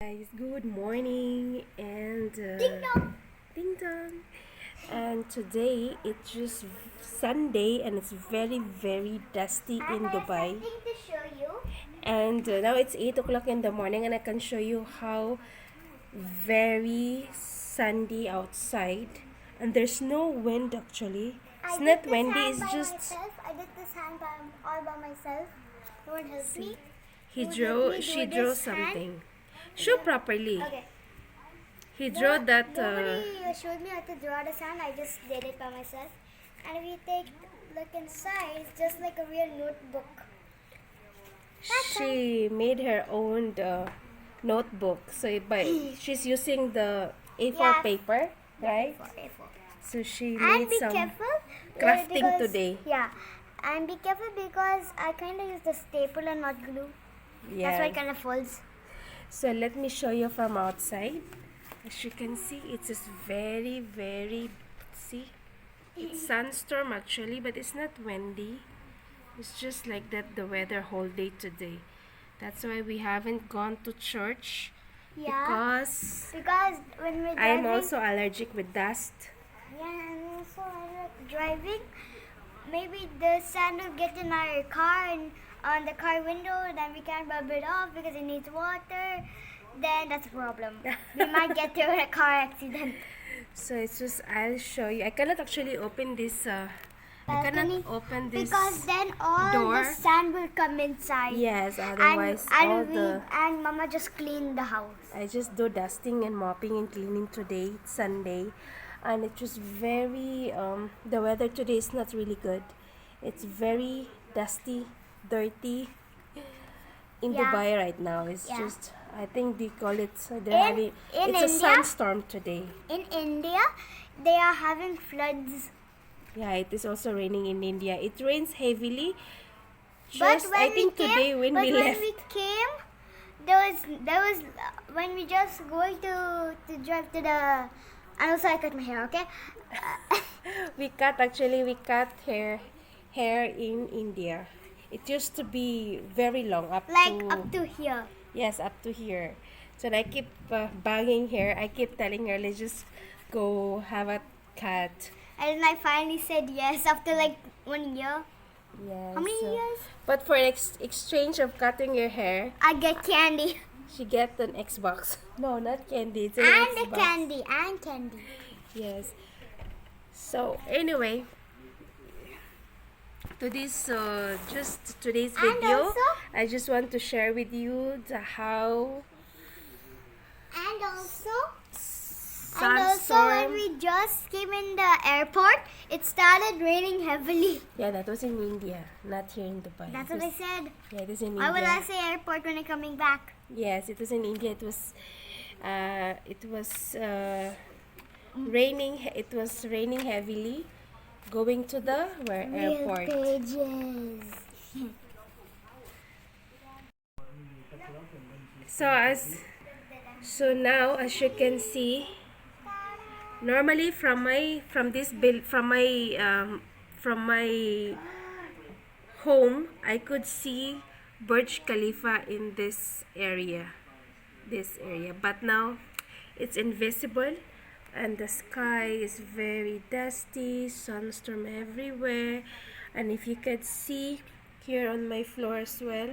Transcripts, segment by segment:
Guys, good morning and Ding dong. ding dong. And today it's just Sunday and it's very dusty And in I have Dubai. something to show you. And now it's 8 o'clock in the morning and I can show you how very sandy outside. And there's no wind actually. I It's did not this windy, hand it's by just myself. I did this hand all by myself. No one helped me. he You would let me she do drew this hand? something. Show properly. Okay. He drew that Nobody showed me how to draw this hand. I just did it by myself. And if you look inside, it's just like a real notebook. she made her own notebook. So she's using the A4 Yeah. paper, right? A4. So she And made be some careful. crafting because, today. Yeah. And be careful because I kind of used the staple and not glue. That's why it Yeah. kind of folds. So let me show you from outside. As you can see, it's just very see. It's sandstorm actually, but it's not windy. It's just like that the weather whole day today. That's why we haven't gone to church Yeah. because when we're I'm driving, also allergic with dust. yeah, and also I like driving. Maybe the sand will get in our car and on the car window, then we can't rub it off because it needs water. Then that's a problem. We might get to a car accident. So it's just I'll show you. I cannot actually open this. I Balcony, cannot open this because then all door. the sand will come inside. Yes, otherwise all the And Mama just cleaned the house. I just do dusting and mopping and cleaning today. It's Sunday, and it's just very the weather today is not really good. It's very dusty, dirty in Yeah. Dubai right now. It's Yeah. just I think they call it In it's a India? sandstorm today. In India, they are having floods. Yeah, it is also raining in India. It rains heavily. But Just when I think we came, today when but we when left, we came, there was when we just going to drive to the. And also I cut my hair. Okay. we cut hair in India. It used to be very long up Like to up to here. yes up to here. So I keep bugging her. I keep telling her let's just go have a cut. And then I finally said yes after like 1 year. Yes. How many years? But for exchange of cutting your hair, I get candy. she get an Xbox. No, not candy. It's an And Xbox. a candy. And candy. Yes. So anyway, today's And video, also- I just want to share with you how And also sandstorm. when we just came in the airport, it started raining heavily. Yeah, that was in India, not here in Dubai. That's It what I was- said. Yeah, it is in Why would India. I say airport when I'm coming back? Yes, it was in India. It was raining. It was raining heavily, going to the airport. Pages. So now as you can see, normally from my home I could see Burj Khalifa in this area, but now it's invisible and the sky is very dusty, sandstorm everywhere, and if you could see here on my floor as well,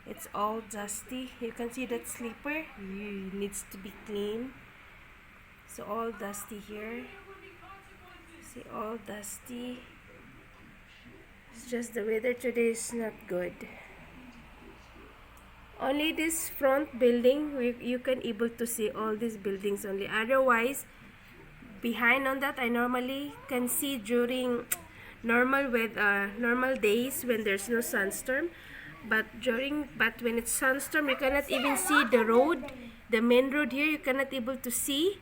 it's all dusty. You can see that sleeper needs to be clean. So all dusty here. See, all dusty. It's just the weather today is not good. Only this front building you can able to see all these buildings only. Otherwise, behind on that I normally can see during normal days when there's no sandstorm. But when it's sandstorm, you cannot even see the road, the main road here. You cannot able to see,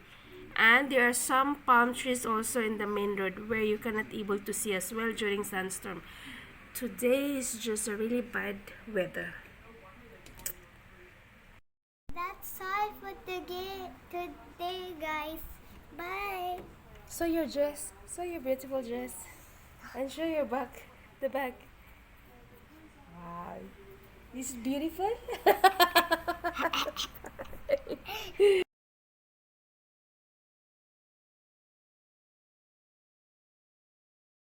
and there are some palm trees also in the main road where you cannot able to see as well during sandstorm. Today is just a really bad weather. That's all for today, guys. Bye. Show your dress. Show your beautiful dress. And show your back. The back. Wow. This is beautiful.